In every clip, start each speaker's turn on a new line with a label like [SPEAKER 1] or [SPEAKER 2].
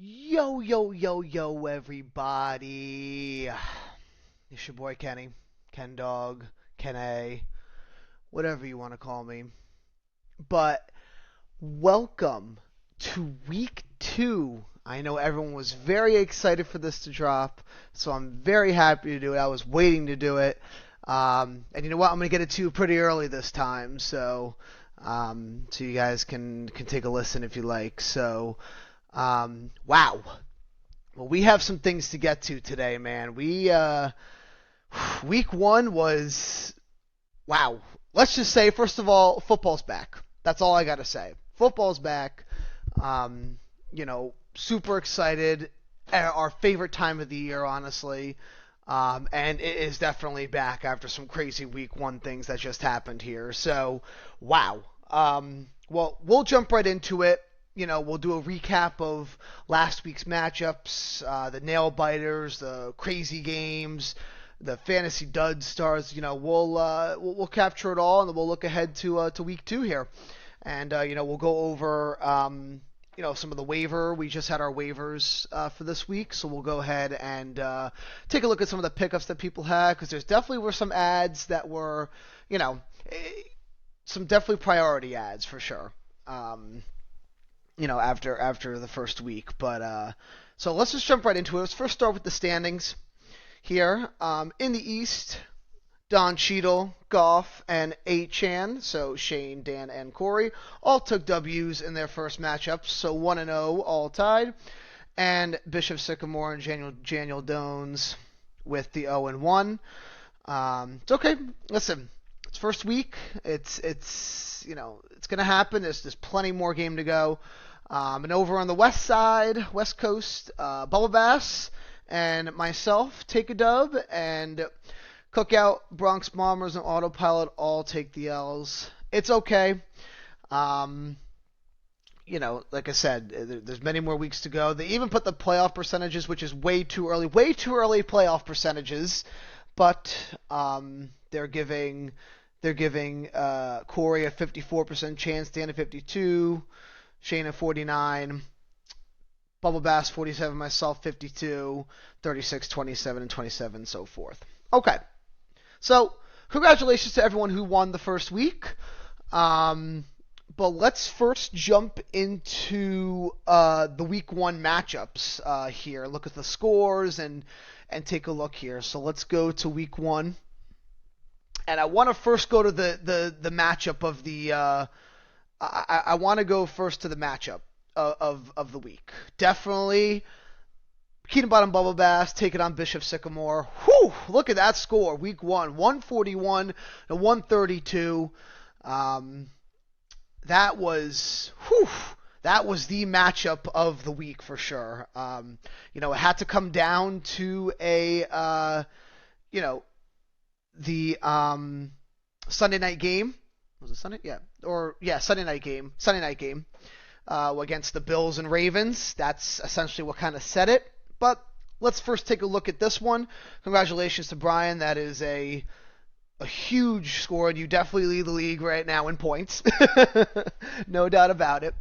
[SPEAKER 1] Yo, yo, yo, yo, everybody. It's your boy Kenny, Ken Dog, Ken A, whatever you want to call me. But welcome to week two. I know everyone was very excited for this to drop, so I'm very happy to do it. I was waiting to do it. And you know what? I'm going to get it to you pretty early this time, so you guys can take a listen if you like. Wow. Well, we have some things to get to today, man. Week one was, wow. Let's just say, first of all, football's back. That's all I got to say. Football's back. Super excited. Our favorite time of the year, honestly. And it is definitely back after some crazy week one things that just happened here. So, wow. Well, we'll jump right into it. We'll do a recap of last week's matchups, the nail biters, the crazy games, the fantasy dud stars. We'll capture it all, and then we'll look ahead to week two here, and we'll go over some of the waiver. We just had our waivers for this week, so we'll go ahead and take a look at some of the pickups that people had, because there's definitely were some ads that were, some definitely priority ads for sure. After the first week. But so let's just jump right into it. Let's first start with the standings here. In the East, Don Cheadle, Goff, and A-Chan, so Shane, Dan, and Corey, all took W's in their first matchups, so 1-0 all tied. And Bishop Sycamore and Daniel Dones with the 0-1. It's okay. Listen, it's first week. It's gonna happen. There's plenty more game to go. And over on the West Coast, Bubble Bass and myself take a dub, and Cookout, Bronx Bombers, and Autopilot all take the L's. It's okay. Like I said, there's many more weeks to go. They even put the playoff percentages, which is way too early playoff percentages, but they're giving Corey a 54% chance, Dan a 52%. Shane at 49, Bubble Bass 47, myself 52, 36, 27, and 27, and so forth. Okay, so congratulations to everyone who won the first week. But let's first jump into the week one matchups here. Look at the scores and take a look here. So let's go to week one, and I want to first go to the matchup of the. I want to go first to the matchup of the week. Definitely Keenan Bottom Bubble Bass taking on Bishop Sycamore. Whew, look at that score. Week one, 141 to 132. That was the matchup of the week for sure. It had to come down to the Sunday night game. Was it Sunday? Yeah. Sunday night game against the Bills and Ravens. That's essentially what kind of set it. But let's first take a look at this one. Congratulations to Brian. That is a huge score, and you definitely lead the league right now in points. No doubt about it.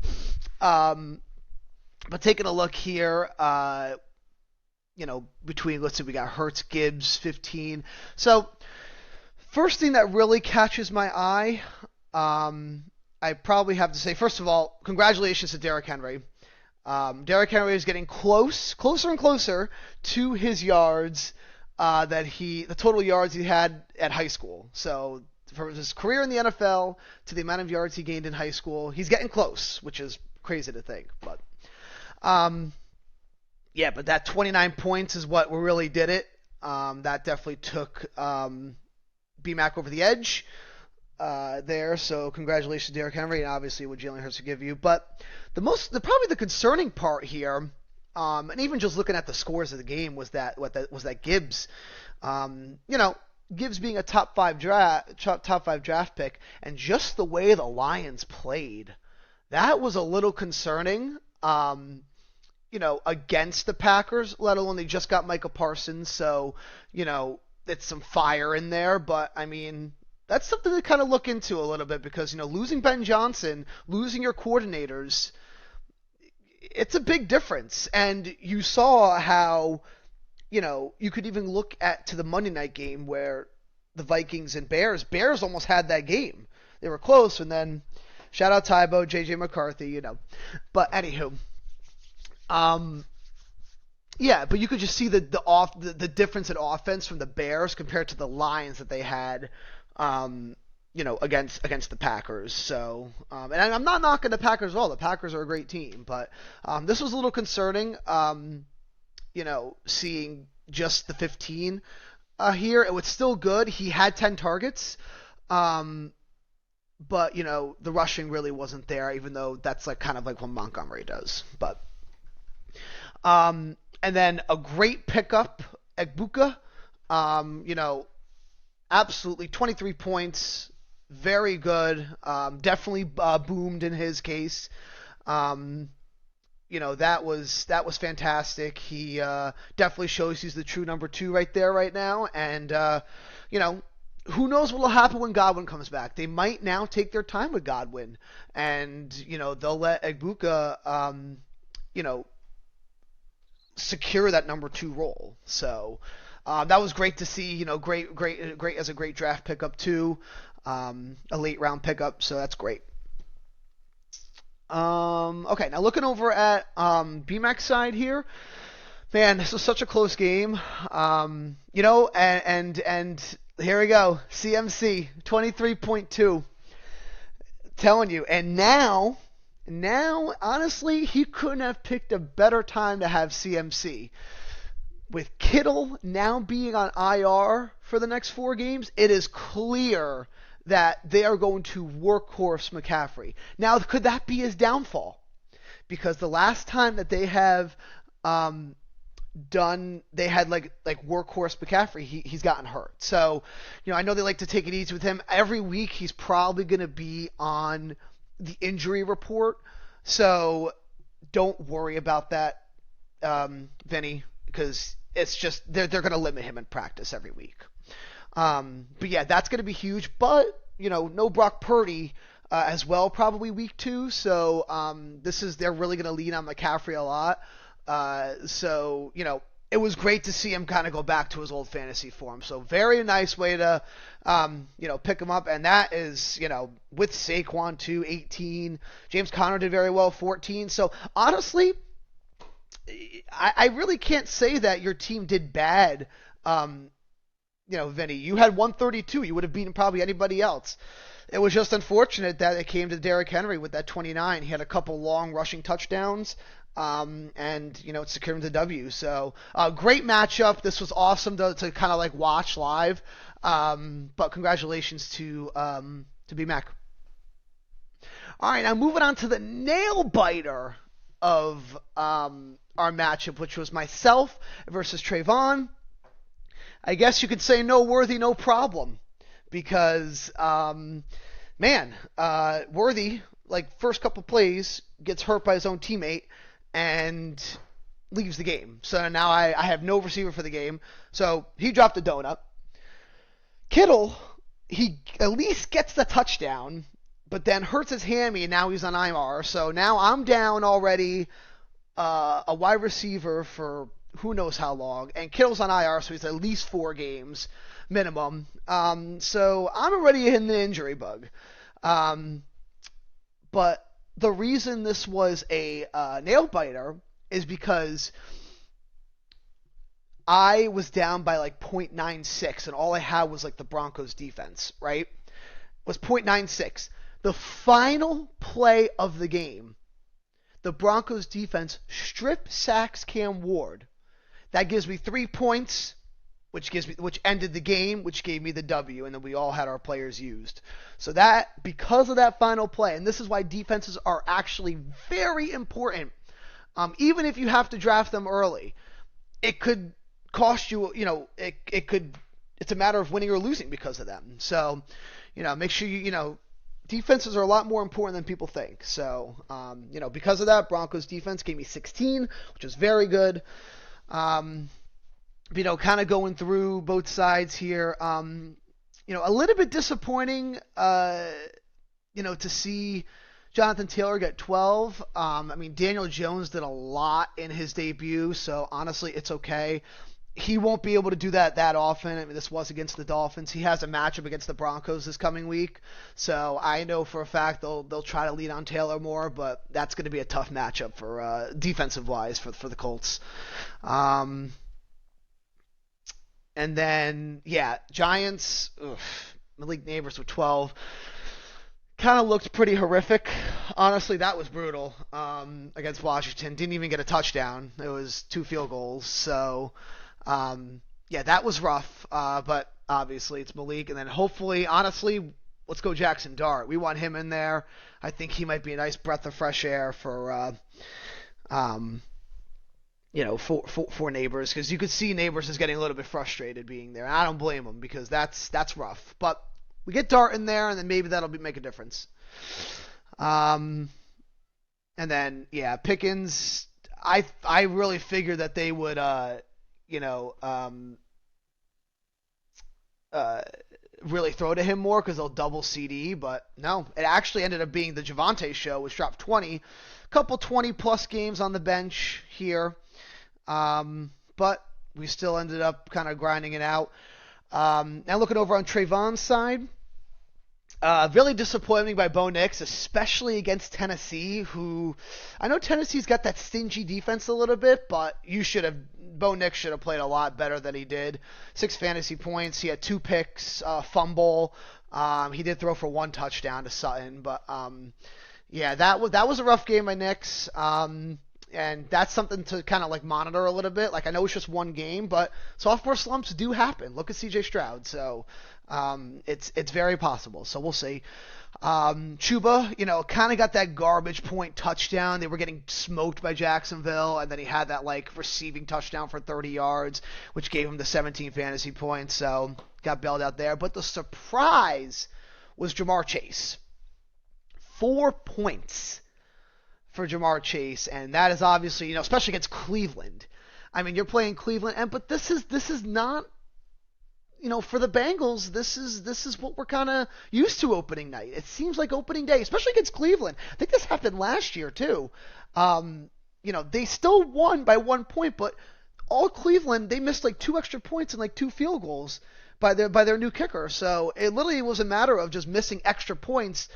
[SPEAKER 1] But taking a look here, between, let's see, we got Hertz, Gibbs, 15. So first thing that really catches my eye, I probably have to say, first of all, congratulations to Derrick Henry. Derrick Henry is getting closer and closer to his yards, the total yards he had at high school. So from his career in the NFL to the amount of yards he gained in high school, he's getting close, which is crazy to think. But but that 29 points is what really did it. That definitely took BMAC over the edge there. So congratulations, Derrick Henry, and obviously what Jalen Hurts will give you. But probably the concerning part here, and even just looking at the scores of the game, was that Gibbs, Gibbs being a top five draft pick, and just the way the Lions played, that was a little concerning. Against the Packers, let alone they just got Micah Parsons, so it's some fire in there. But I mean, that's something to kind of look into a little bit, because losing Ben Johnson, losing your coordinators, it's a big difference. And you saw how, you could even look to the Monday night game where the Vikings and Bears almost had that game. They were close, and then shout out Tybo, JJ McCarthy. But anywho, um, yeah, but you could just see the difference in offense from the Bears compared to the Lions that they had, against the Packers. So, and I'm not knocking the Packers at all. The Packers are a great team, but this was a little concerning. Seeing just the 15 here, it was still good. He had 10 targets, but the rushing really wasn't there, even though that's like kind of like what Montgomery does. But and then a great pickup, Egbuka. Absolutely 23 points, very good. Definitely boomed in his case. That was fantastic. He definitely shows he's the true number 2 right there right now. And who knows what will happen when Godwin comes back? They might now take their time with Godwin, and they'll let Egbuka secure that number 2 role. So that was great to see. Great as a great draft pickup too, a late round pickup. So that's great. Okay, now looking over at BMAC's side here, man, this was such a close game. And here we go, CMC 23.2. Telling you, and now, honestly, he couldn't have picked a better time to have CMC. With Kittle now being on IR for the next 4 games, it is clear that they are going to workhorse McCaffrey. Now, could that be his downfall? Because the last time that they have they had like workhorse McCaffrey, he's gotten hurt. So, I know they like to take it easy with him. Every week he's probably going to be on the injury report. So don't worry about that, Vinny, because it's just they're going to limit him in practice every week. But yeah, that's going to be huge. But no Brock Purdy as well, probably week 2. So they're really going to lean on McCaffrey a lot. So it was great to see him kind of go back to his old fantasy form. So very nice way to pick him up, and that is with Saquon too, 18. James Conner did very well, 14. So honestly, I really can't say that your team did bad. Vinny, you had 132. You would have beaten probably anybody else. It was just unfortunate that it came to Derrick Henry with that 29. He had a couple long rushing touchdowns, and it secured him the W. So great matchup. This was awesome to kind of like watch live. But congratulations to B-Mac. All right, now moving on to the nail biter of our matchup, which was myself versus Trayvon. I guess you could say no worthy, no problem, because Worthy, like first couple plays, gets hurt by his own teammate and leaves the game. So now I have no receiver for the game. So he dropped a donut. Kittle, he at least gets the touchdown, but then hurts his hammy, and now he's on IR. So now I'm down already a wide receiver for who knows how long, and Kittle's on IR, so he's at least 4 games minimum. So I'm already in the injury bug. But the reason this was a nail biter is because I was down by like 0.96, and all I had was like the Broncos defense, right? Was 0.96. The final play of the game, the Broncos defense strip sacks Cam Ward. That gives me 3 points, which ended the game, which gave me the W, and then we all had our players used. So that, because of that final play, and this is why defenses are actually very important, even if you have to draft them early, it could cost you, it's a matter of winning or losing because of them. So, make sure defenses are a lot more important than people think. So, because of that, Broncos defense gave me 16, which is very good. Kind of going through both sides here. A little bit disappointing, to see, Jonathan Taylor got 12. I mean, Daniel Jones did a lot in his debut, so honestly, it's okay. He won't be able to do that often. I mean, this was against the Dolphins. He has a matchup against the Broncos this coming week, so I know for a fact they'll try to lean on Taylor more, but that's going to be a tough matchup for defensive wise for the Colts. And then Giants. Malik Neighbors with 12. Kind of looked pretty horrific. Honestly, that was brutal against Washington. Didn't even get a touchdown. It was 2 field goals. So, that was rough. But obviously, it's Malik. And then hopefully, honestly, let's go Jackson Dart. We want him in there. I think he might be a nice breath of fresh air for Neighbors, because you could see Neighbors is getting a little bit frustrated being there. And I don't blame him, because that's rough. But we get Dart in there, and then maybe that'll make a difference. And then Pickens. I really figured that they would really throw to him more because they'll double CD, but no, it actually ended up being the Javonte show, which dropped 20, couple 20 plus games on the bench here, but we still ended up kind of grinding it out. Now looking over on Trayvon's side. Really disappointing by Bo Nix, especially against Tennessee, who I know Tennessee's got that stingy defense a little bit, but Bo Nix should have played a lot better than he did. 6 fantasy points. He had 2 picks, fumble. He did throw for 1 touchdown to Sutton, but that was a rough game by Nix. And that's something to kind of monitor a little bit. I know it's just 1 game, but sophomore slumps do happen. Look at CJ Stroud. So it's very possible. So we'll see. Chuba, kind of got that garbage point touchdown. They were getting smoked by Jacksonville, and then he had that receiving touchdown for 30 yards, which gave him the 17 fantasy points. So got bailed out there. But the surprise was Jamar Chase. 4 points for Jamar Chase, and that is obviously, especially against Cleveland. I mean, you're playing Cleveland, but this is not, for the Bengals, this is what we're kind of used to opening night. It seems like opening day, especially against Cleveland. I think this happened last year too. They still won by 1 point, but all Cleveland, they missed 2 extra points and 2 field goals by their new kicker. So it literally was a matter of just missing extra points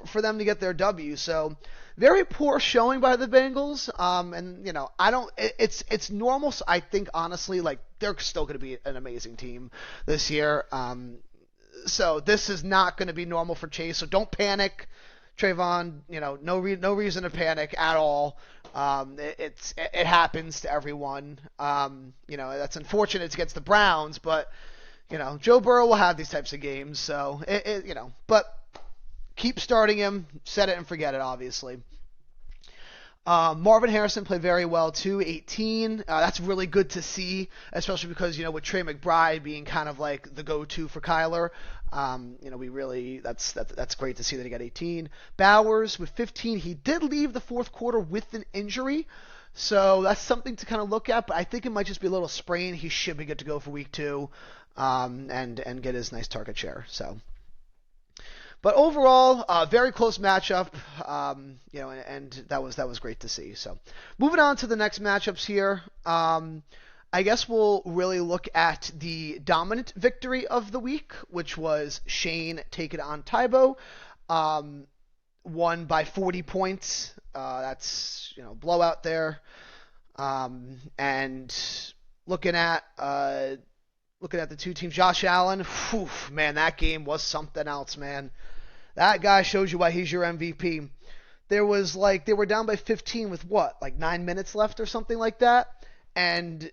[SPEAKER 1] for them to get their W. So very poor showing by the Bengals. It's normal. So I think honestly, they're still going to be an amazing team this year. So this is not going to be normal for Chase. So don't panic, Trayvon. No reason to panic at all. It happens to everyone. That's unfortunate. It's against the Browns, but Joe Burrow will have these types of games. So but keep starting him, set it and forget it, obviously. Marvin Harrison played very well too, 18. That's really good to see, especially because, with Trey McBride being kind of the go-to for Kyler, that's great to see that he got 18. Bowers with 15. He did leave the fourth quarter with an injury, so that's something to kind of look at, but I think it might just be a little sprain. He should be good to go for week 2, and get his nice target share, so. But overall, very close matchup, and that was great to see. So, moving on to the next matchups here, I guess we'll really look at the dominant victory of the week, which was Shane taking on Tybo, won by 40 points. That's blowout there, and looking at the 2 teams, Josh Allen, man, that game was something else, man. That guy shows you why he's your MVP. There was they were down by 15 with 9 minutes left or something like that, and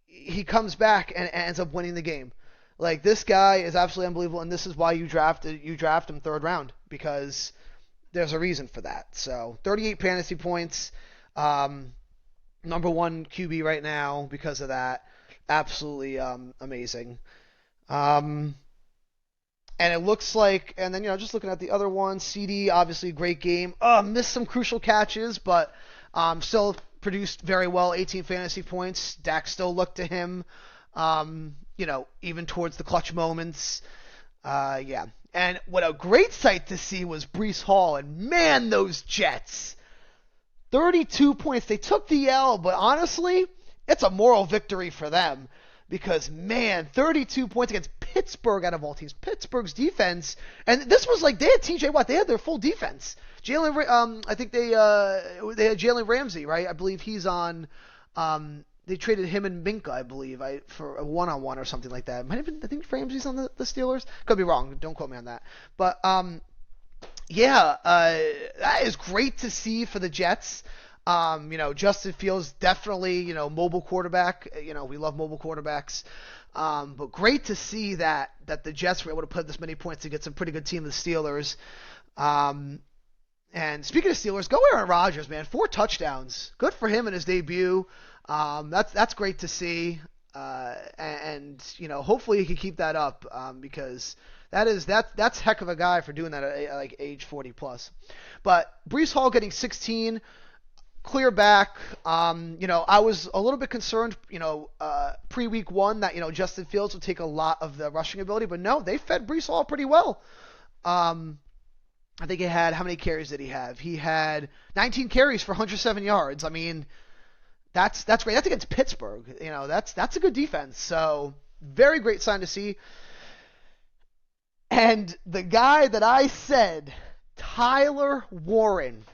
[SPEAKER 1] he comes back and ends up winning the game. This guy is absolutely unbelievable, and this is why you draft him 3rd round, because there's a reason for that. So 38 fantasy points, number 1 QB right now because of that. Absolutely amazing. And it looks like, and then, just looking at the other one, CD, obviously great game. Missed some crucial catches, but still produced very well, 18 fantasy points. Dak still looked to him, even towards the clutch moments. And what a great sight to see was Breece Hall. And man, those Jets. 32 points. They took the L, but honestly, it's a moral victory for them. Because, man, 32 points against Pittsburgh out of all teams. Pittsburgh's defense. And this was like, they had TJ Watt. They had their full defense. I think they had Jalen Ramsey, right? I believe he's on, they traded him and Minka, I believe, for a one-on-one or something like that. Might have been, I think Ramsey's on the Steelers. Could be wrong. Don't quote me on that. But, that is great to see for the Jets. Justin Fields definitely, mobile quarterback. We love mobile quarterbacks. But great to see that the Jets were able to put this many points against a pretty good team, the Steelers. And speaking of Steelers, go Aaron Rodgers, man. 4 touchdowns. Good for him in his debut. That's great to see. Hopefully he can keep that up, because that's heck of a guy for doing that at like age 40 plus. But Breece Hall getting 16, clear back. I was a little bit concerned, pre-week 1 that, Justin Fields would take a lot of the rushing ability, but no, they fed Breece Hall pretty well. I think how many carries did he have? He had 19 carries for 107 yards. I mean, that's great. That's against Pittsburgh. That's a good defense. So very great sign to see. And the guy that I said, Tyler Warren,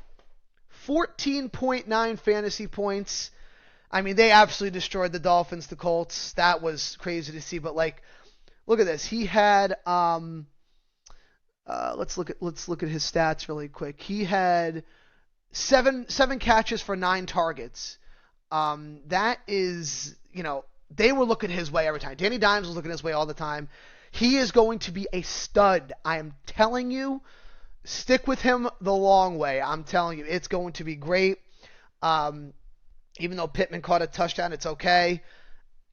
[SPEAKER 1] 14.9 fantasy points. I mean, they absolutely destroyed the Dolphins, the Colts. That was crazy to see. But look at this. He had let's look at his stats really quick. He had seven catches for 9 targets. That is, they were looking his way every time. Danny Dimes was looking his way all the time. He is going to be a stud. I am telling you, stick with him the long way. I'm telling you, it's going to be great. Even though Pittman caught a touchdown, it's okay.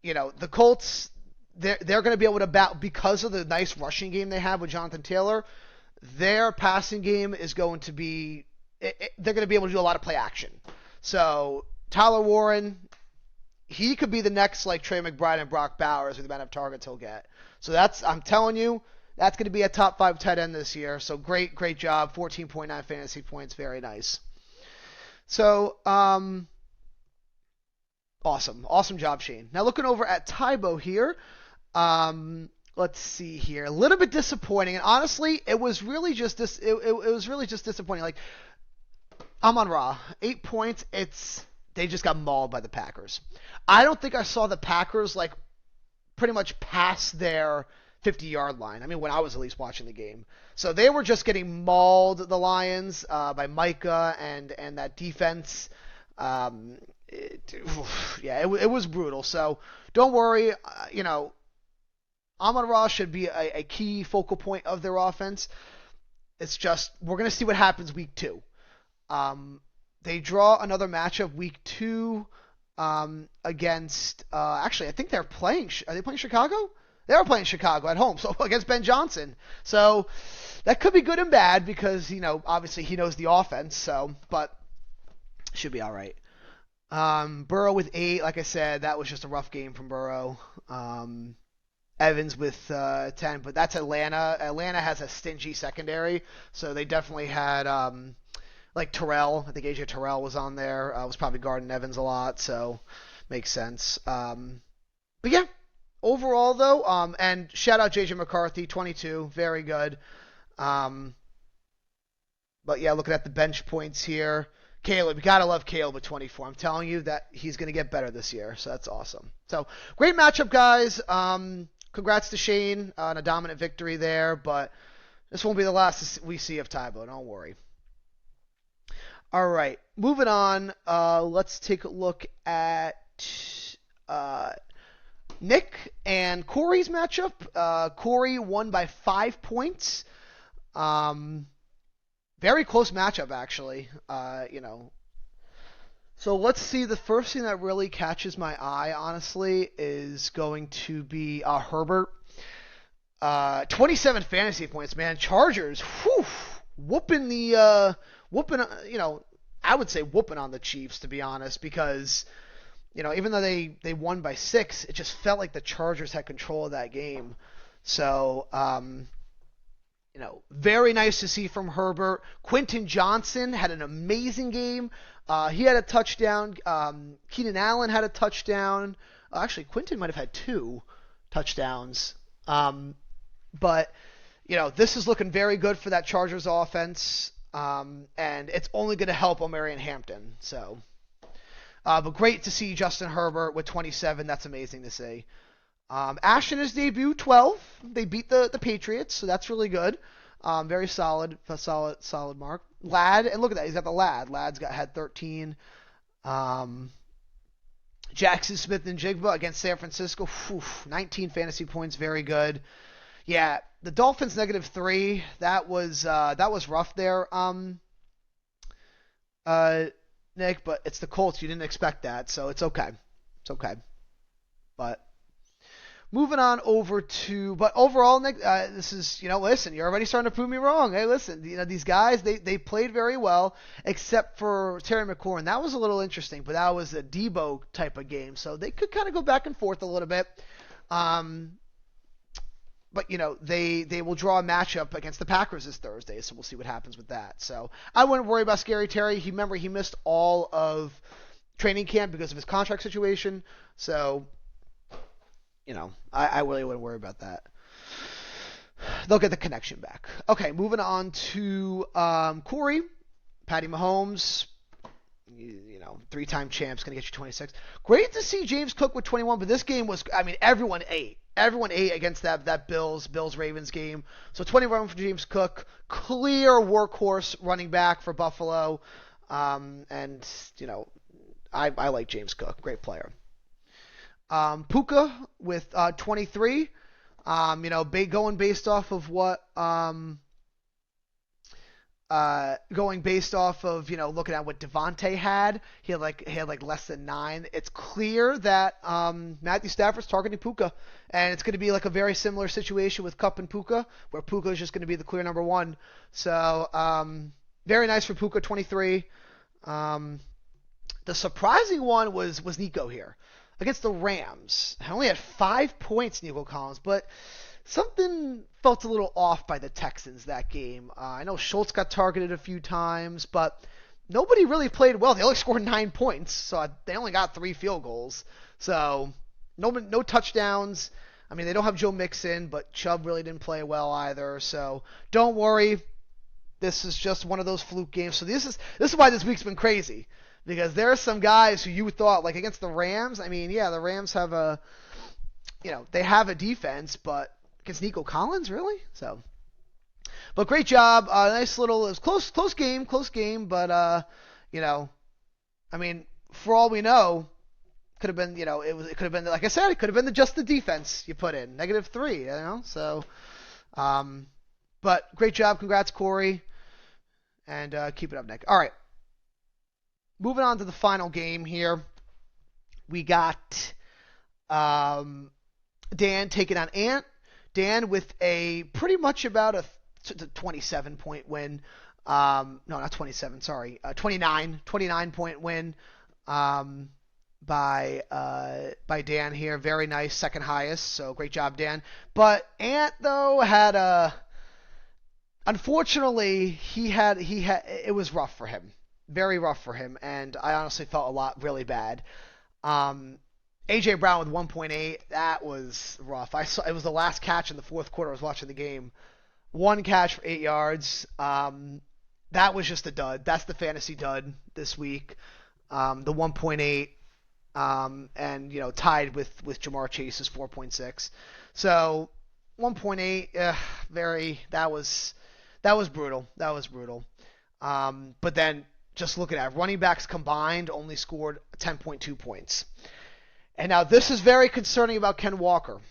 [SPEAKER 1] The Colts, they're going to be able to because of the nice rushing game they have with Jonathan Taylor. Their passing game is going to be, they're going to be able to do a lot of play action. So Tyler Warren, he could be the next Trey McBride and Brock Bowers with the amount of targets he'll get. So I'm telling you, that's going to be a top 5 tight end this year. So great job. 14.9 fantasy points. Very nice. So, awesome job, Shane. Now looking over at Tybo here, let's see here. A little bit disappointing, and honestly, it was really just disappointing. Amon-Ra, 8 points. They just got mauled by the Packers. I don't think I saw the Packers pretty much past their 50-yard line. I mean, when I was at least watching the game. So they were just getting mauled, the Lions, by Micah and that defense. It was brutal. So don't worry. Amon-Ra should be a key focal point of their offense. It's just we're going to see what happens week 2. They draw another matchup week 2 against. Actually, I think they're playing. Are they playing Chicago? They are playing Chicago at home, so against Ben Johnson. So that could be good and bad because obviously he knows the offense. So, but should be all right. Burrow with 8, like I said, that was just a rough game from Burrow. Evans with 10, but that's Atlanta. Atlanta has a stingy secondary, so they definitely had Terrell. I think AJ Terrell was on there. Was probably guarding Evans a lot, so makes sense. But yeah, overall though, and shout out JJ McCarthy, 22, very good. But yeah, looking at the bench points here. Caleb, you gotta love Caleb at 24. I'm telling you that he's gonna get better this year, so that's awesome. So great matchup, guys. Congrats to Shane on a dominant victory there, but this won't be the last we see of Tybo. Don't worry. All right, moving on. Let's take a look at Nick and Corey's matchup. Corey won by 5 points. Very close matchup, actually. So let's see. The first thing that really catches my eye, honestly, is going to be Herbert. 27 fantasy points, man. Chargers, whooping the, I would say whooping on the Chiefs, to be honest, because, even though they won by 6, it just felt like the Chargers had control of that game. So, very nice to see from Herbert. Quentin Johnson had an amazing game. He had a touchdown. Keenan Allen had a touchdown. Actually, Quentin might have had 2 touchdowns. But this is looking very good for that Chargers offense, and it's only going to help Omarion Hampton. So, but great to see Justin Herbert with 27. That's amazing to see. Ash in his debut, 12. They beat the Patriots, so that's really good. Very solid mark. Ladd, and look at that, he's got the Ladd. Ladd's had 13. Jackson Smith and Jigba against San Francisco, 19 fantasy points, very good. Yeah, the Dolphins -3. That was rough there, Nick. But it's the Colts. You didn't expect that, so it's okay. It's okay. But moving on over to, but overall, Nick, this is, listen, you're already starting to prove me wrong. Hey, listen, these guys, they played very well, except for Terry McLaurin. That was a little interesting, but that was a Debo type of game, so they could kind of go back and forth a little bit. But, they will draw a matchup against the Packers this Thursday, so we'll see what happens with that. So I wouldn't worry about Scary Terry. Remember, he missed all of training camp because of his contract situation, so I really wouldn't worry about that. They'll get the connection back. Okay, moving on to Corey. Patty Mahomes, 3-time champs, going to get you 26. Great to see James Cook with 21, but this game was, everyone ate. Everyone ate against that Bills-Ravens game. So 21 for James Cook. Clear workhorse running back for Buffalo. And, I like James Cook. Great player. Puka with 23. Going based off of what looking at what Devontae had, he had less than 9. It's clear that Matthew Stafford's targeting Puka, and it's going to be like a very similar situation with Kupp and Puka, where Puka is just going to be the clear number 1. So very nice for Puka, 23. The surprising one was Nico here against the Rams. I only had 5 points, Nico Collins, but something felt a little off by the Texans that game. I know Schultz got targeted a few times, but nobody really played well. They only scored 9 points, so they only got 3 field goals. So no touchdowns. They don't have Joe Mixon, but Chubb really didn't play well either. So don't worry. This is just one of those fluke games. So this is why this week's been crazy. Because there are some guys who you thought, like against the Rams, the Rams have they have a defense, but against Nico Collins, really? So, but great job. Nice little, it was close game, but, for all we know, could have been, it could have been, like I said, it could have been just the defense you put in, -3, so, but great job. Congrats, Corey, and keep it up, Nick. All right. Moving on to the final game here, we got Dan taking on Ant. Dan with a pretty much about a 27-point win. No, not 27, sorry. 29-point win by Dan here. Very nice, second highest, so great job, Dan. But Ant, though, had unfortunately, it was rough for him. Very rough for him, and I honestly felt really bad. A.J. Brown with 1.8, that was rough. It was the last catch in the fourth quarter. I was watching the game. 1 catch for 8 yards. That was just a dud. That's the fantasy dud this week. The 1.8, and tied with Jamar Chase's 4.6. So 1.8, that was brutal. That was brutal. But then, just looking at it, running backs combined only scored 10.2 points. And now this is very concerning about Ken Walker.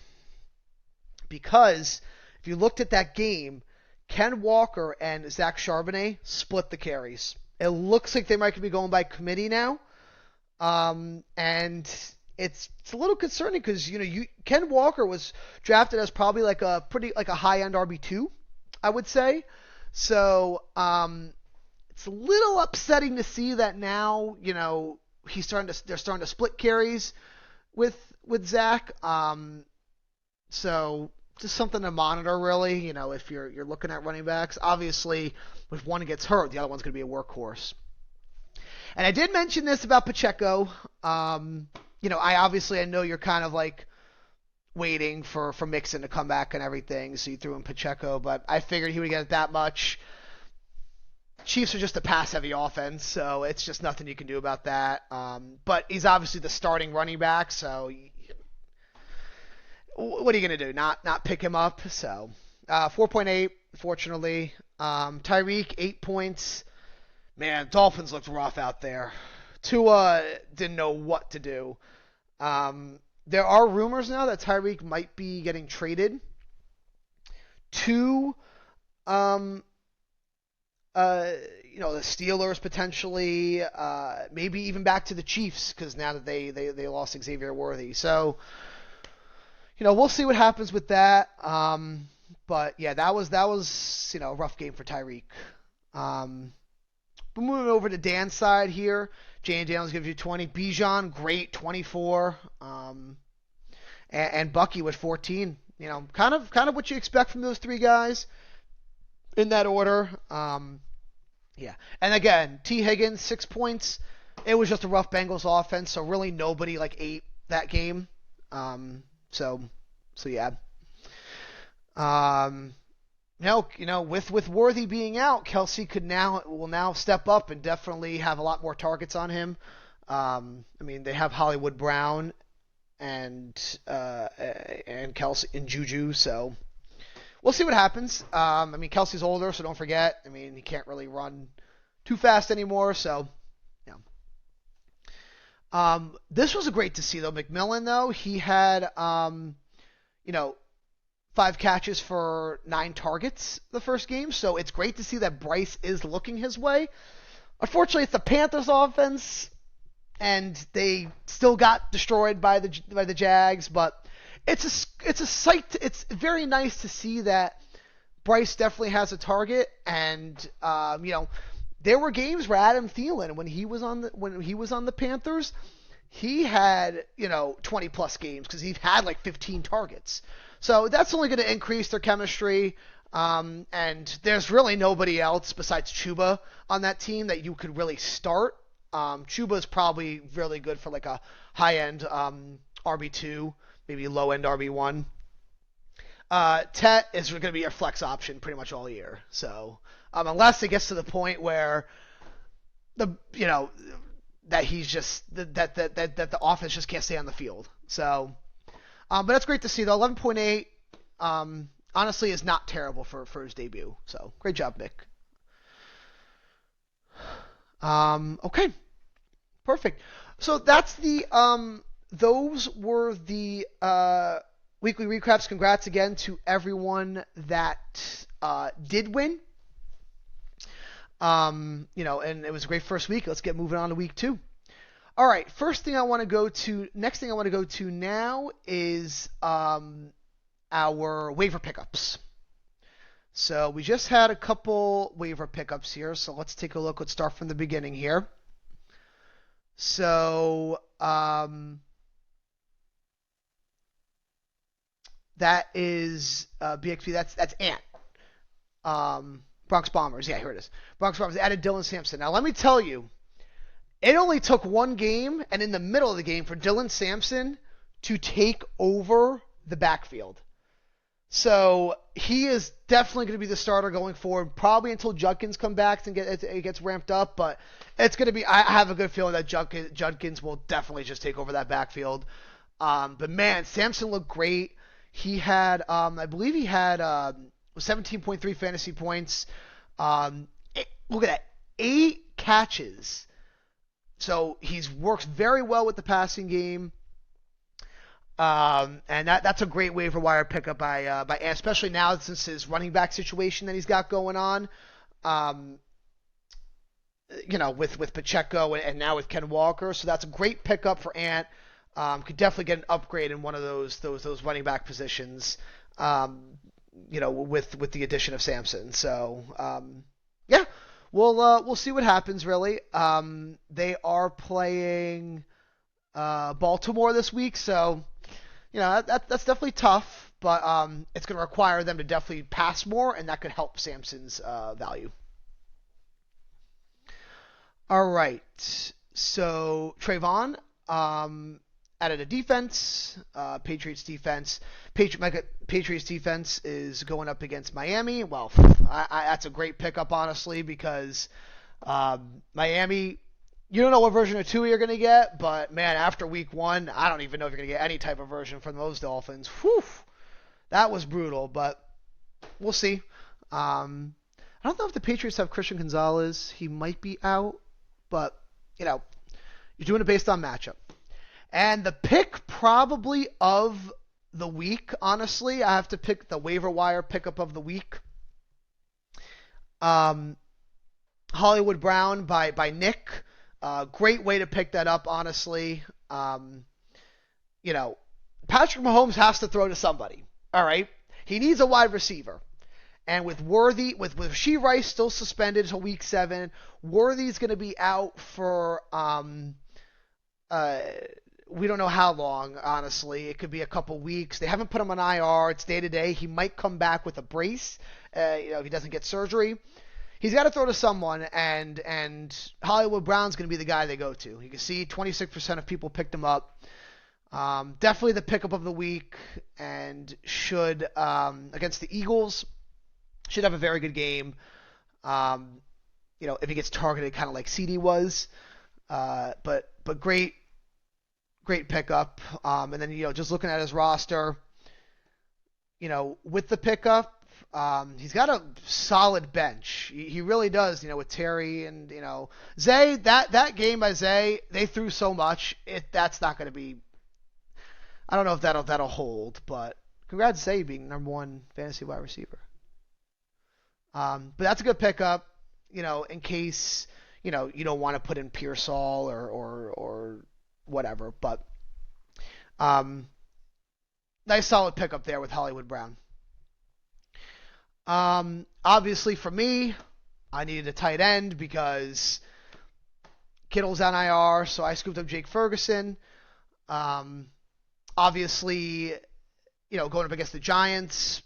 [SPEAKER 1] Because if you looked at that game, Ken Walker and Zach Charbonnet split the carries. It looks like they might be going by committee now. And it's a little concerning because, Ken Walker was drafted as probably like a high-end RB2, I would say. So, it's a little upsetting to see that now, they're starting to split carries with Zach. So, just something to monitor, really. If you're looking at running backs, obviously, if one gets hurt, the other one's going to be a workhorse. And I did mention this about Pacheco. I know you're kind of like waiting for Mixon to come back and everything, so you threw in Pacheco, but I figured he would get that much. Chiefs are just a pass-heavy offense, so it's just nothing you can do about that. But he's obviously the starting running back, so what are you going to do? Not pick him up? So 4.8, fortunately. Tyreek, 8 points. Man, Dolphins looked rough out there. Tua didn't know what to do. There are rumors now that Tyreek might be getting traded to the Steelers potentially, maybe even back to the Chiefs, because now that they lost Xavier Worthy. So, we'll see what happens with that. But yeah, that was a rough game for Tyreek. But moving over to Dan's side here, Jane Daniels gives you 20. Bijan, great, 24. And Bucky with 14. Kind of what you expect from those three guys in that order. Yeah. And again, T. Higgins, 6 points. It was just a rough Bengals offense, so really nobody ate that game. So yeah. With Worthy being out, Kelsey will now step up and definitely have a lot more targets on him. They have Hollywood Brown and Kelsey and Juju, so we'll see what happens. Kelsey's older, so don't forget. He can't really run too fast anymore, so yeah. This was great to see though. McMillan though, he had 5 catches for 9 targets the first game, so it's great to see that Bryce is looking his way. Unfortunately, it's the Panthers offense, and they still got destroyed by the Jags, but it's a sight. It's very nice to see that Bryce definitely has a target, and there were games where Adam Thielen, when he was on the Panthers, he had 20 plus games because he had 15 targets. So that's only going to increase their chemistry. And there's really nobody else besides Chuba on that team that you could really start. Chuba's probably really good for a high-end RB2, maybe low-end RB1. Tet is going to be your flex option pretty much all year. So unless it gets to the point where that he's just that the offense just can't stay on the field. So. But that's great to see, though. 11.8, honestly, is not terrible for his debut. So, great job, Nick. Okay. Perfect. So, that's those were the weekly recaps. Congrats again to everyone that did win. And it was a great first week. Let's get moving on to week 2. All right, next thing I want to go to now is our waiver pickups. So we just had a couple waiver pickups here, so let's take a look. Let's start from the beginning here. So that is BXP. That's Ant. Bronx Bombers. Yeah, here it is. Bronx Bombers added Dylan Sampson. Now let me tell you. It only took one game, and in the middle of the game, for Dylan Sampson to take over the backfield. So he is definitely going to be the starter going forward, probably until Judkins comes back and it gets ramped up. But it's going to be. I have a good feeling that Judkins will definitely just take over that backfield. But man, Sampson looked great. He had, I believe he had 17.3 fantasy points. Look at that, 8 catches. So he's works very well with the passing game, and that's a great waiver wire pickup by especially now since his running back situation that he's got going on. With Pacheco and now with Ken Walker, so that's a great pickup for Ant. Could definitely get an upgrade in one of those running back positions. With the addition of Sampson. So yeah. We'll see what happens, really. They are playing Baltimore this week, so that's definitely tough. but it's going to require them to definitely pass more, and that could help Samson's value. All right, so Trayvon added a defense. Patriots defense. Patriots defense is going up against Miami. Well, that's a great pickup, honestly, because Miami, you don't know what version of Tua you're going to get, but man, after week 1, I don't even know if you're going to get any type of version from those Dolphins. Whew, that was brutal, but we'll see. I don't know if the Patriots have Christian Gonzalez. He might be out, but you're doing it based on matchup. And the pick probably of the week, honestly, I have to pick the waiver wire pickup of the week. Hollywood Brown by Nick. Great way to pick that up, honestly. Patrick Mahomes has to throw to somebody. All right, he needs a wide receiver, and with Rashee Rice still suspended until week 7, Worthy's going to be out for we don't know how long. Honestly, it could be a couple weeks. They haven't put him on IR. It's day to day. He might come back with a brace. If he doesn't get surgery. He's got to throw to someone, and Hollywood Brown's going to be the guy they go to. You can see 26% of people picked him up. Definitely the pickup of the week, and should, against the Eagles, should have a very good game. If he gets targeted kind of like CD was. But great pickup. And then, just looking at his roster, with the pickup, he's got a solid bench. He really does, with Terry and, Zay, that game by Zay, they threw so much. That's not going to be, I don't know if that'll hold, but congrats Zay being number 1 fantasy wide receiver. But that's a good pickup, in case, you don't want to put in Pearsall or whatever, but, nice solid pickup there with Hollywood Brown. Obviously for me, I needed a tight end because Kittle's on IR, so I scooped up Jake Ferguson. Obviously, going up against the Giants,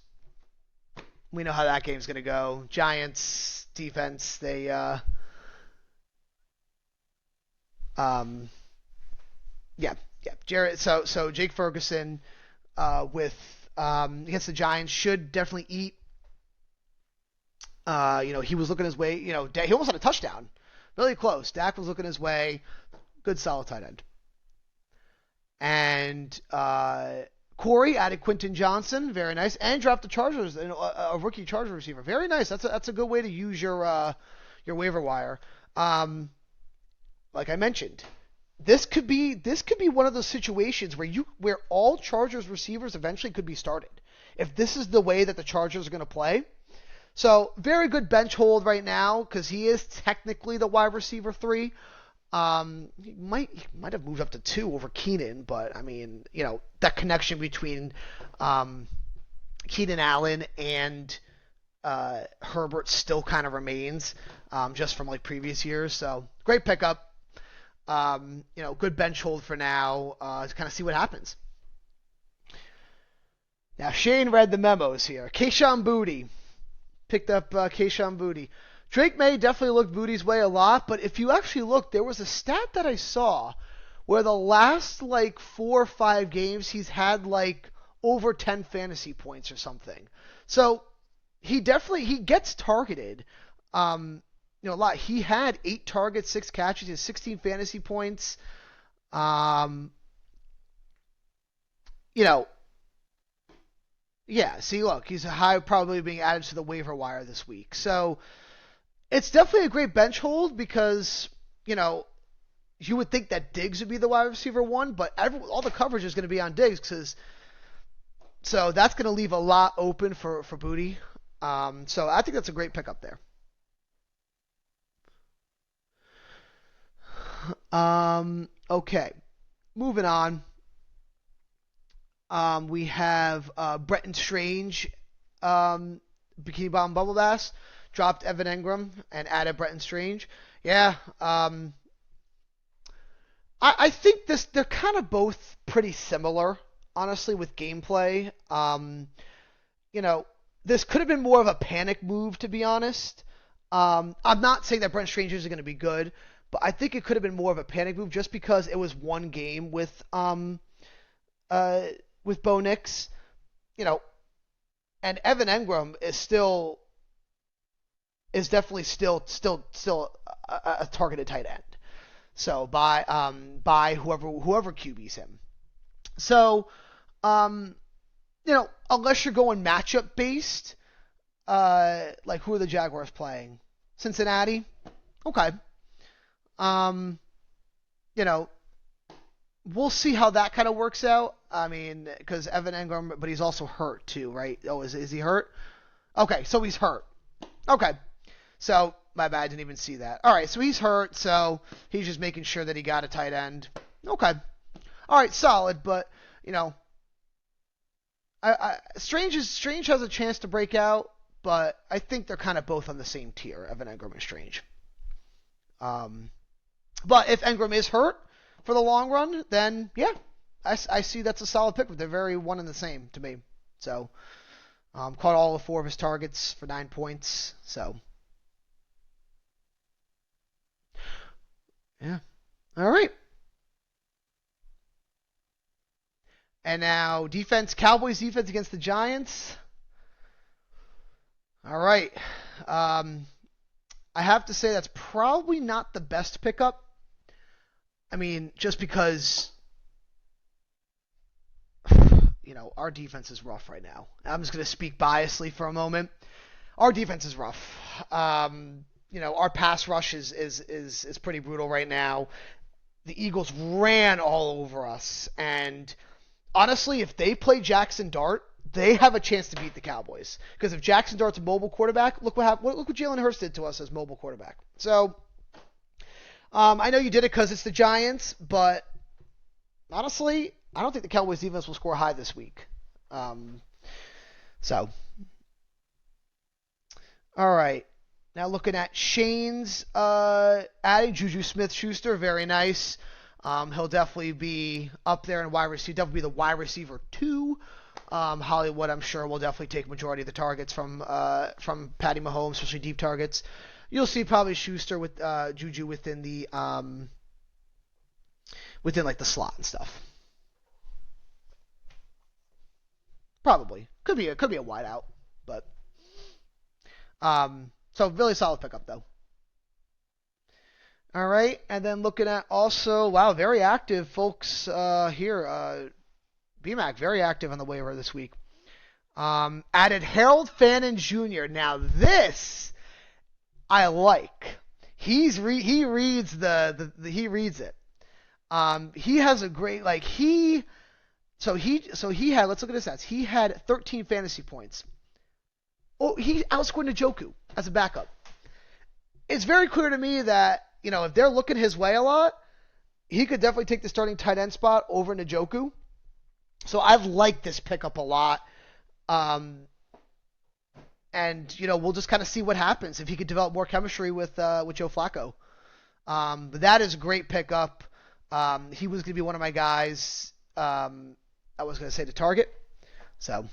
[SPEAKER 1] we know how that game's going to go. Giants defense, they, Jared. So Jake Ferguson, with against the Giants should definitely eat. He was looking his way. He almost had a touchdown, really close. Dak was looking his way. Good solid tight end. And Corey added Quentin Johnson, very nice, and dropped the Chargers, a rookie Charger receiver, very nice. That's a good way to use your waiver wire. Like I mentioned, this could be one of those situations where all Chargers receivers eventually could be started if this is the way that the Chargers are going to play. So very good bench hold right now because he is technically the wide receiver 3. He might have moved up to 2 over Keenan, but I mean, that connection between Keenan Allen and Herbert still kind of remains, just from like previous years. So great pickup. Good bench hold for now, to kind of see what happens. Now Shane read the memos here. Kayshon Boutte picked up Kayshon Boutte. Drake May definitely looked Boutte's way a lot, but if you actually look, there was a stat that I saw where the last 4 or 5 games he's had over 10 fantasy points or something. So he gets targeted a lot. He had 8 targets, 6 catches, he has 16 fantasy points. See, look, he's high probably being added to the waiver wire this week. So it's definitely a great bench hold because, you would think that Diggs would be the wide receiver 1, but all the coverage is going to be on Diggs so that's going to leave a lot open for Boutte. So I think that's a great pickup there. Okay, moving on. We have Bretton Strange, Bikini Bottom Bubble Bass, dropped Evan Engram and added Bretton Strange. Yeah, I think they're kind of both pretty similar. honestly, with gameplay. You know, this could have been more of a panic move, to be honest. I'm not saying that Brent Strangers are going to be good, but I think it could have been more of a panic move just because it was one game with Bo Nix, you know, and Evan Engram is definitely still a targeted tight end. So by whoever QBs him. So unless you're going matchup based, like who are the Jaguars playing? Cincinnati? Okay. You know, we'll see how that kind of works out. I mean, because Evan Engram, but he's also hurt too, right? Oh, is he hurt? Okay, so he's hurt. Okay. So, my bad, I didn't even see that. All right, so he's hurt, so he's just making sure that he got a tight end. Okay. All right, solid, but, Strange has a chance to break out, but I think they're kind of both on the same tier, Evan Engram and Strange. But if Engram is hurt for the long run, then, yeah, I see that's a solid pick. They're very one and the same to me. So, caught all 4 of his targets for 9 points, so... Yeah. All right. And now Cowboys defense against the Giants. All right. I have to say that's probably not the best pickup. I mean, just because, our defense is rough right now. I'm just going to speak biasly for a moment. Our defense is rough. Our pass rush is pretty brutal right now. The Eagles ran all over us, and honestly, if they play Jackson Dart, they have a chance to beat the Cowboys. Because if Jackson Dart's a mobile quarterback, look what happened. Look what Jalen Hurts did to us as mobile quarterback. So, I know you did it because it's the Giants, but honestly, I don't think the Cowboys defense will score high this week. So, all right. Now looking at Shane's adding Juju Smith-Schuster, very nice. He'll definitely be up there in wide receiver. Definitely be the wide receiver 2. Hollywood, I'm sure, will definitely take majority of the targets from Patty Mahomes, especially deep targets. You'll see probably Schuster with Juju within the like the slot and stuff. Probably could be a wideout, but so really solid pickup though. All right, and then looking at also, wow, very active folks here. BMAC very active on the waiver this week. Added Harold Fannin Jr. Now this I like. He reads he reads it. He has a great So he had, let's look at his stats. He had 13 fantasy points. Oh, he outscored Njoku as a backup. It's very clear to me that, if they're looking his way a lot, he could definitely take the starting tight end spot over Njoku. So I've liked this pickup a lot. And, we'll just kind of see what happens if he could develop more chemistry with Joe Flacco. But that is a great pickup. He was going to be one of my guys. I was going to say to target. So,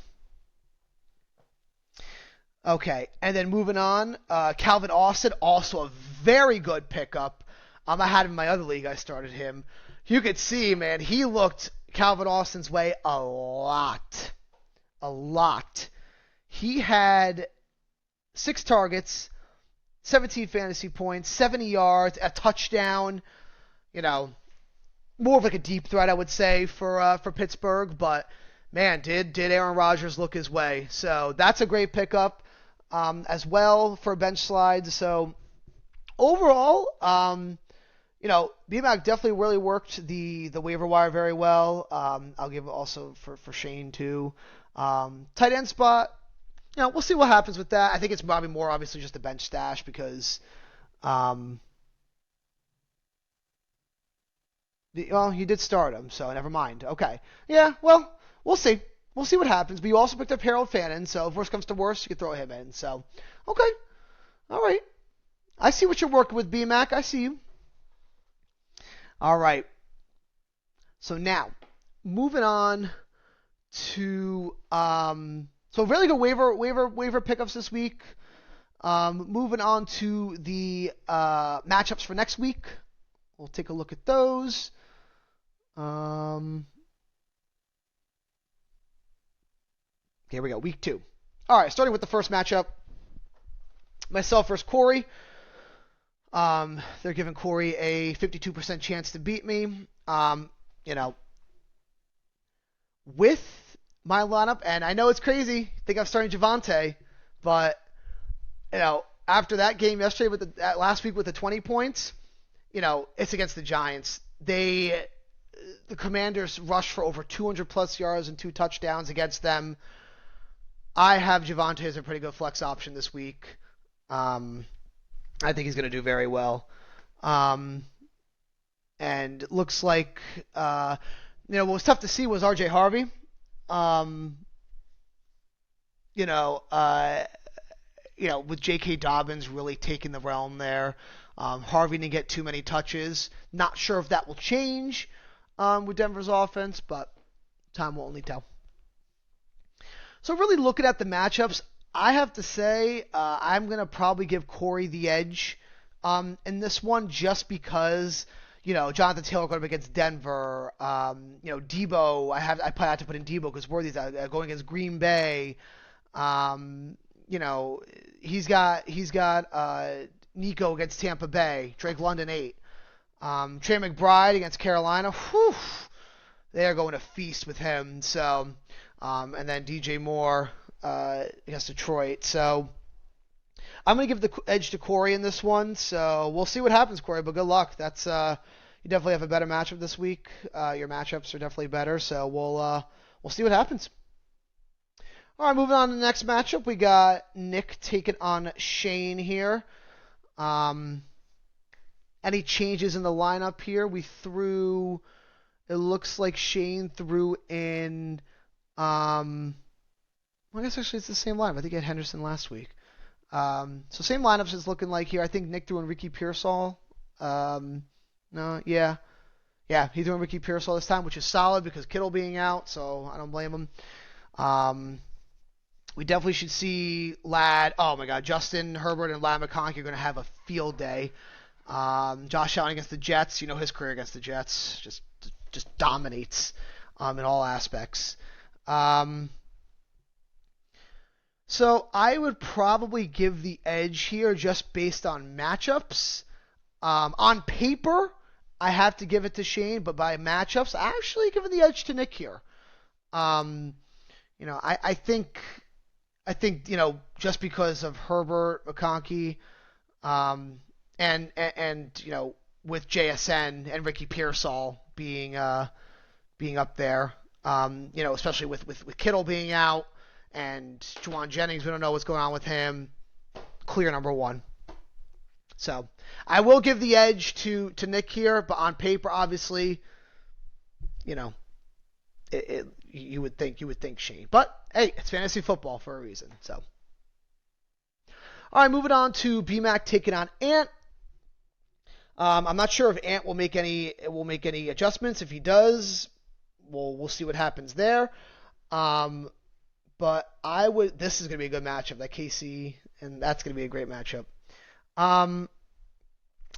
[SPEAKER 1] okay. And then moving on, Calvin Austin, also a very good pickup. I had him in my other league. I started him. You could see, man, he looked Calvin Austin's way a lot. A lot. He had 6 targets, 17 fantasy points, 70 yards, a touchdown. More of like a deep threat, I would say, for Pittsburgh. But man, did Aaron Rodgers look his way? So that's a great pickup as well for bench slides. So overall, BMAC definitely really worked the waiver wire very well. I'll give it also for Shane too. Tight end spot. We'll see what happens with that. I think it's probably more obviously just a bench stash because, you did start him, so never mind. Okay. Yeah, well, we'll see. We'll see what happens. But you also picked up Harold Fannin, so if worst comes to worst, you can throw him in. So, okay. All right. I see what you're working with, BMAC. I see you. All right. So now, moving on to so really good waiver pickups this week. Moving on to the matchups for next week. We'll take a look at those. Here we go, week 2. All right, starting with the first matchup. Myself versus Corey. They're giving Corey a 52% chance to beat me. With my lineup, and I know it's crazy. I think I'm starting Javonte, but after that game yesterday last week with the 20 points, it's against the Giants. The Commanders rushed for over 200 plus yards and 2 touchdowns against them. I have Javonte as a pretty good flex option this week. I think he's going to do very well. And looks like, what was tough to see was RJ Harvey. With J.K. Dobbins really taking the realm there. Harvey didn't get too many touches. Not sure if that will change with Denver's offense, but time will only tell. So really looking at the matchups, I have to say I'm going to probably give Corey the edge in this one just because, Jonathan Taylor going up against Denver. Debo, I had to put in Debo because Worthy's going against Green Bay. He's got Nico against Tampa Bay. Drake London 8. Trey McBride against Carolina. Whew, they are going to feast with him. So, and then DJ Moore against Detroit. So I'm going to give the edge to Corey in this one. So we'll see what happens, Corey. But good luck. That's you definitely have a better matchup this week. Your matchups are definitely better. So we'll see what happens. All right, moving on to the next matchup. We got Nick taking on Shane here. Any changes in the lineup here? It looks like Shane threw in, I guess actually it's the same lineup. I think he had Henderson last week. So same lineups is looking like here. I think Nick threw in Ricky Pearsall. Yeah, he threw in Ricky Pearsall this time, which is solid because Kittle being out, so I don't blame him. We definitely should see Ladd. Oh my God, Justin Herbert and Ladd McConkey are going to have a field day. Josh Allen against the Jets. His career against the Jets just dominates in all aspects. So I would probably give the edge here just based on matchups. On paper, I have to give it to Shane, but by matchups, I actually give the edge to Nick here. I think just because of Herbert, McConkey, and with JSN and Ricky Pearsall being up there, especially with Kittle being out and Juwan Jennings, we don't know what's going on with him. Clear number 1. So I will give the edge to Nick here, but on paper, obviously, you would think Shane. But hey, it's fantasy football for a reason. So, all right, moving on to BMAC taking on Ant. I'm not sure if Ant will make any adjustments. If he does, we'll see what happens there. But this is going to be a good matchup, that KC, and that's going to be a great matchup.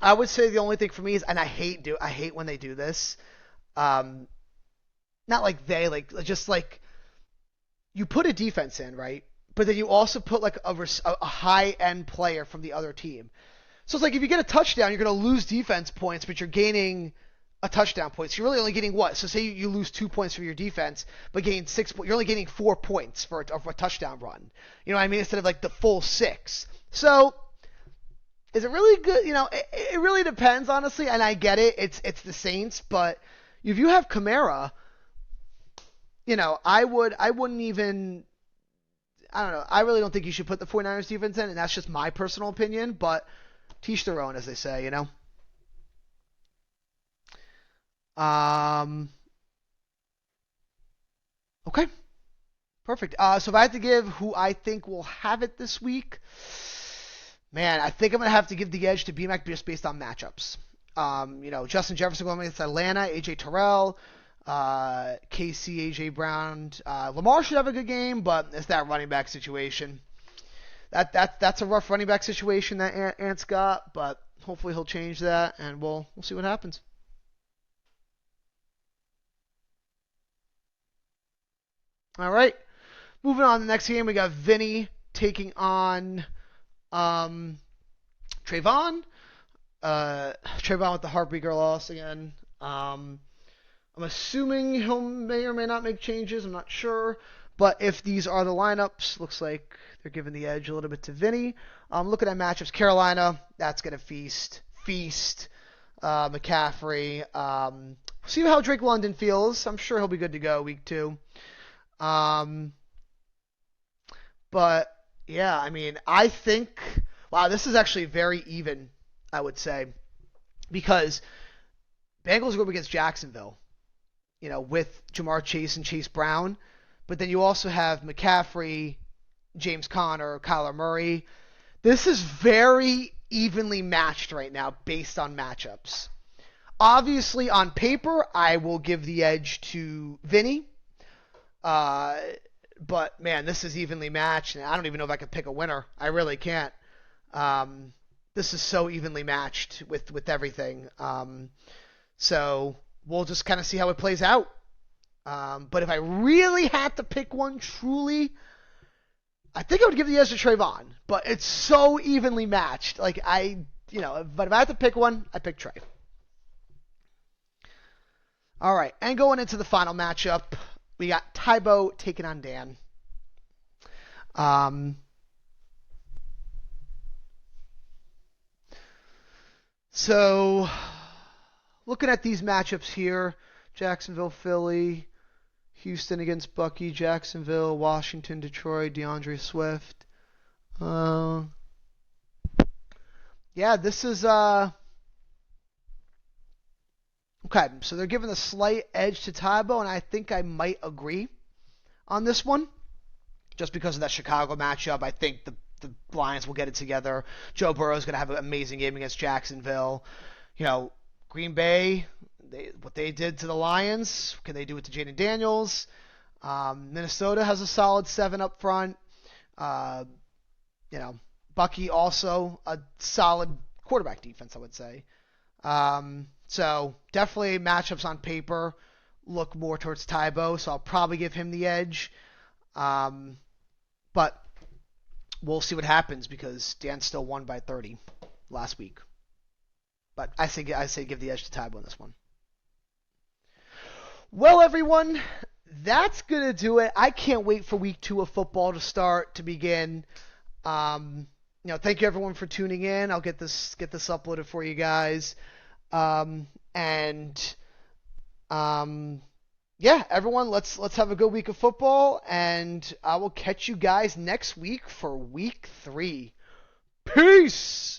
[SPEAKER 1] I would say the only thing for me is, and I hate when they do this. Not like just like you put a defense in, right? But then you also put like a high end player from the other team. So it's like if you get a touchdown, you're going to lose defense points, but you're gaining a touchdown point. So you're really only getting what? So say you lose 2 points for your defense, but gain 6 points. You're only getting 4 points for a touchdown run. You know what I mean? Instead of like the full 6. So is it really good? It really depends, honestly. And I get it. It's the Saints, but if you have Kamara, I wouldn't even. I don't know. I really don't think you should put the 49ers defense in, and that's just my personal opinion. But teach their own, as they say. Okay. Perfect. So if I had to give who I think will have it this week, man, I think I'm going to have to give the edge to BMAC just based on matchups. Justin Jefferson going against Atlanta, AJ Terrell, KC, AJ Brown. Lamar should have a good game, but it's that running back situation. That's a rough running back situation that Ant's got, but hopefully he'll change that, and we'll see what happens. All right, moving on to the next game, we got Vinny taking on Trayvon. Trayvon with the Heartbreaker loss again. I'm assuming he may or may not make changes. I'm not sure. But if these are the lineups, looks like they're giving the edge a little bit to Vinny. Looking at matchups, Carolina, that's going to feast. McCaffrey. See how Drake London feels. I'm sure he'll be good to go week 2. But, yeah, I mean, I think, wow, this is actually very even, I would say. Because Bengals go up against Jacksonville, with Jamar Chase and Chase Brown. But then you also have McCaffrey, James Conner, Kyler Murray. This is very evenly matched right now based on matchups. Obviously, on paper, I will give the edge to Vinny. But, man, this is evenly matched, and I don't even know if I can pick a winner. I really can't. This is so evenly matched with everything. So we'll just kind of see how it plays out. But if I really had to pick one truly, I think I would give the edge to Trayvon. But it's so evenly matched. But if I had to pick one, I'd pick Trey. All right, and going into the final matchup, we got Tybo taking on Dan. So, looking at these matchups here, Jacksonville, Philly, Houston against Bucky, Jacksonville, Washington, Detroit, DeAndre Swift. Yeah, this is okay. So they're giving a slight edge to Tybo, and I think I might agree on this one, just because of that Chicago matchup. I think the Lions will get it together. Joe Burrow is going to have an amazing game against Jacksonville. Green Bay, what they did to the Lions, can they do it to Jaden Daniels? Minnesota has a solid 7 up front. Bucky also a solid quarterback defense, I would say. So definitely matchups on paper look more towards Tybo, so I'll probably give him the edge. But we'll see what happens because Dan still won by 30 last week. But I say give the edge to Tybo in this one. Well, everyone, that's going to do it. I can't wait for week 2 of football to begin. Thank you everyone for tuning in. I'll get this uploaded for you guys. Yeah, everyone, let's have a good week of football, and I will catch you guys next week for week 3. Peace!